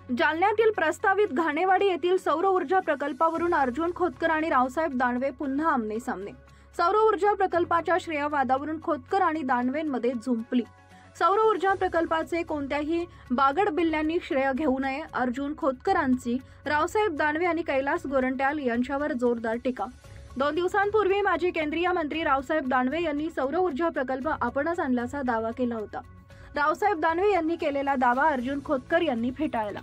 जालन्यातील प्रस्तावित घाणेवाडी येथील सौर ऊर्जा प्रकल्पावरून अर्जुन खोतकर आणि रावसाहेब दानवे पुन्हा आमने-सामने। सौर ऊर्जा प्रकल्पाच्या श्रेयवादावरून खोतकर आणि दानवेंमध्ये झुंपली। सौर ऊर्जा प्रकल्पाचे कोणत्याही बागड बिल्ल्यांनी श्रेय घेऊ नये, अर्जुन खोतकरांची रावसाहेब दानवे आणि कैलास गोरंट्याल यांच्यावर जोरदार टीका। 2 दिवसांपूर्वी माजी केंद्रीय मंत्री रावसाहेब दानवे यांनी सौर ऊर्जा प्रकल्प आपणच आणल्याचा दावा केला होता। रावसाहेब दानवे यांनी केलेला दावा अर्जुन खोतकर यांनी फेटाळला।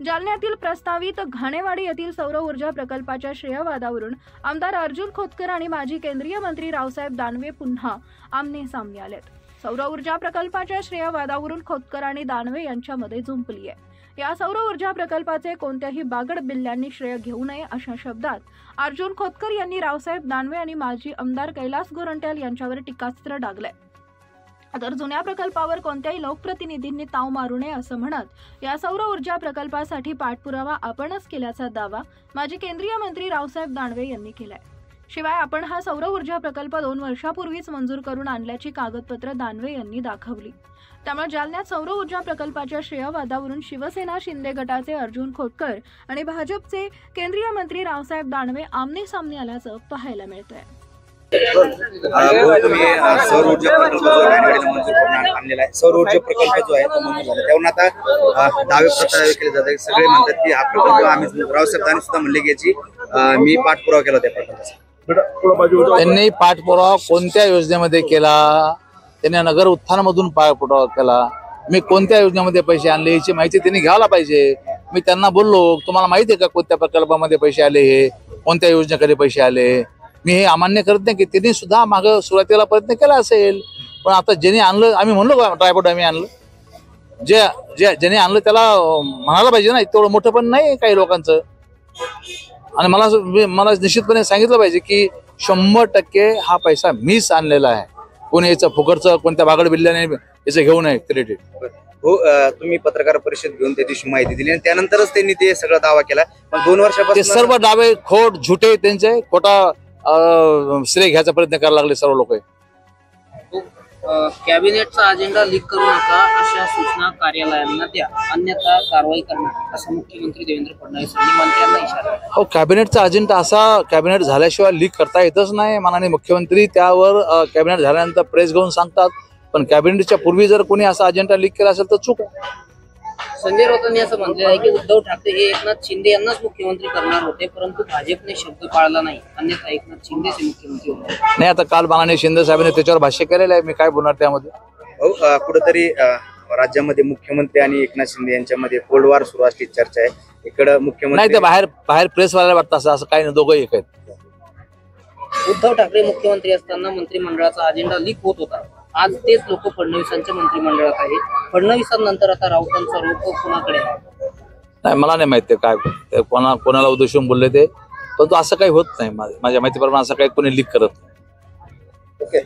जालन्यातील प्रस्तावित घाणेवाडी येथील सौर ऊर्जा प्रकल्पाच्या श्रेयवादावरून आमदार अर्जुन खोतकर आणि माजी केंद्रीय मंत्री रावसाहेब दानवे पुन्हा आमने-सामने आलेत। सौर ऊर्जा प्रकल्पाच्या श्रेयवादावरून खोतकर आणि दानवे यांच्यामध्ये झुंपली आहे। या सौर ऊर्जा प्रकल्पाचे कोणत्याही बागड बिल्ल्यांनी श्रेय घेऊ नये अशा शब्दात अर्जुन खोतकर यांनी रावसाहेब दानवे आणि माजी आमदार कैलास गोरंट्याल यांच्यावर टीकास्त्र डागलंय। तर जुन्या प्रकल्पावर कोणत्याही लोकप्रतिनिधींनी ताव मारू नये असं म्हणत या सौर ऊर्जा प्रकल्पासाठी पाठपुरावा आपणच केल्याचा दावा माजी केंद्रीय मंत्री रावसाहेब दानवे यांनी केलाय। शिवाय आपण हा सौर ऊर्जा प्रकल्प 2 वर्षापूर्वीच मंजूर करून आणल्याची कागदपत्र दानवे यांनी दाखवली। त्यामुळे जालन्यात सौर ऊर्जा प्रकल्पाच्या श्रेयवादावरून शिवसेना शिंदे गटाचे अर्जुन खोतकर आणि भाजपचे केंद्रीय मंत्री रावसाहेब दानवे आमने-सामने आल्याचं पाहायला मिळतंय। तुम्ही सौर ऊर्जा प्रकल्प जो घाणेवाडीला मंजूर करून आणलेला आहे, सौर ऊर्जा प्रकल्प जो आहे तो मंजूर झाला, त्यावरून आता दावे प्रस्तावित केले जातात। सगळे म्हणतात की हा प्रकल्प आम्ही रावसाहेब दानवे सुद्धा म्हणले की याची मी पाठपुरावा केला त्या प्रकल्पाचा। त्यांनी पाठपुरावा कोणत्या योजनेमध्ये केला, त्यांनी नगर उत्थानामधून पाठपुरावा केला, मी कोणत्या योजनेमध्ये पैसे आणले याची माहिती त्यांनी घ्यायला पाहिजे। मी त्यांना बोललो तुम्हाला माहिती आहे का कोणत्या प्रकल्पामध्ये पैसे आले, हे कोणत्या योजनेकडे पैसे आले। मी हे अमान्य करत नाही की त्यांनी सुद्धा माग सुरुवातीला प्रयत्न केला असेल, पण आता ज्यांनी आणलं आम्ही म्हणलो ट्रायपोर्ट आम्ही आणलं, ज्याने आणलं त्याला म्हणायला पाहिजे ना, तेवढं मोठं पण नाही काही लोकांचं। आणि मला निश्चितपणे सांगितलं पाहिजे की 100% हा पैसा मीच आणलेला आहे, कोणी याचं फुकटचं कोणत्या बागड बिल्ल्याने याचं घेऊ नये क्रेडिट। हो, तुम्ही पत्रकार परिषद घेऊन त्या दिवशी माहिती दिली आणि त्यानंतरच त्यांनी ते सगळा दावा केला। पण 2 वर्षापासून ते सर्व दावे खोट झुटे, त्यांचे खोटा श्रेय घ्यायचा प्रयत्न करायला लागले सर्व लोक। कॅबिनेटचा अजेंडा लीक करू नका अशा सूचना कार्यालयांना द्या, अन्यथा कारवाई करणार असं मुख्यमंत्री देवेंद्र फडणवीस यांनी मंत्र्यांना इशारा दिला। हो, कॅबिनेटचा अजेंडा असा कॅबिनेट झाल्याशिवाय लीक करता येतच नाही। माननीय मुख्यमंत्री त्यावर कॅबिनेट झाल्यानंतर प्रेस घेऊन सांगतात, पण कॅबिनेटच्या पूर्वी जर कोणी असा अजेंडा लीक केला असेल तर चूक आहे। संजय राऊतांनी असं म्हटलं आहे की उद्धव ठाकरे हे एकनाथ शिंदे यांनाच मुख्यमंत्री करणार होते, परंतु भाजपने शब्द पाळला नाही, अन्यथा एकनाथ शिंदेचे मुख्यमंत्री होणार नाही। आता काल माननीय शिंदे साहेबांनी त्याच्यावर भाष्य केलेलं आहे, मी काय बोलणार त्यामध्ये। हो, कुठेतरी राज्यामध्ये मुख्यमंत्री आणि एकनाथ शिंदे यांच्यामध्ये कोल्डवार सुरू असली चर्चा आहे। इकडे मुख्यमंत्री नाही, ते बाहेर प्रेसवाल्याला वाटतं असं काही नाही, दोघंही एक आहेत। उद्धव ठाकरे मुख्यमंत्री असताना मंत्रिमंडळाचा अजेंडा लीक होत होता, आज तेच लोक फडणवीसांच्या मंत्रिमंडळात आहेत। फडणवीसांनंतर आता राऊतांचा रोख कुणाकडे आहे? नाही, मला नाही माहिती काय कोणाला उद्देशून बोलले ते, परंतु असं काही होत नाही। माझ्या माहितीप्रमाणे असं काही कोणी लीक करत नाही। ओके।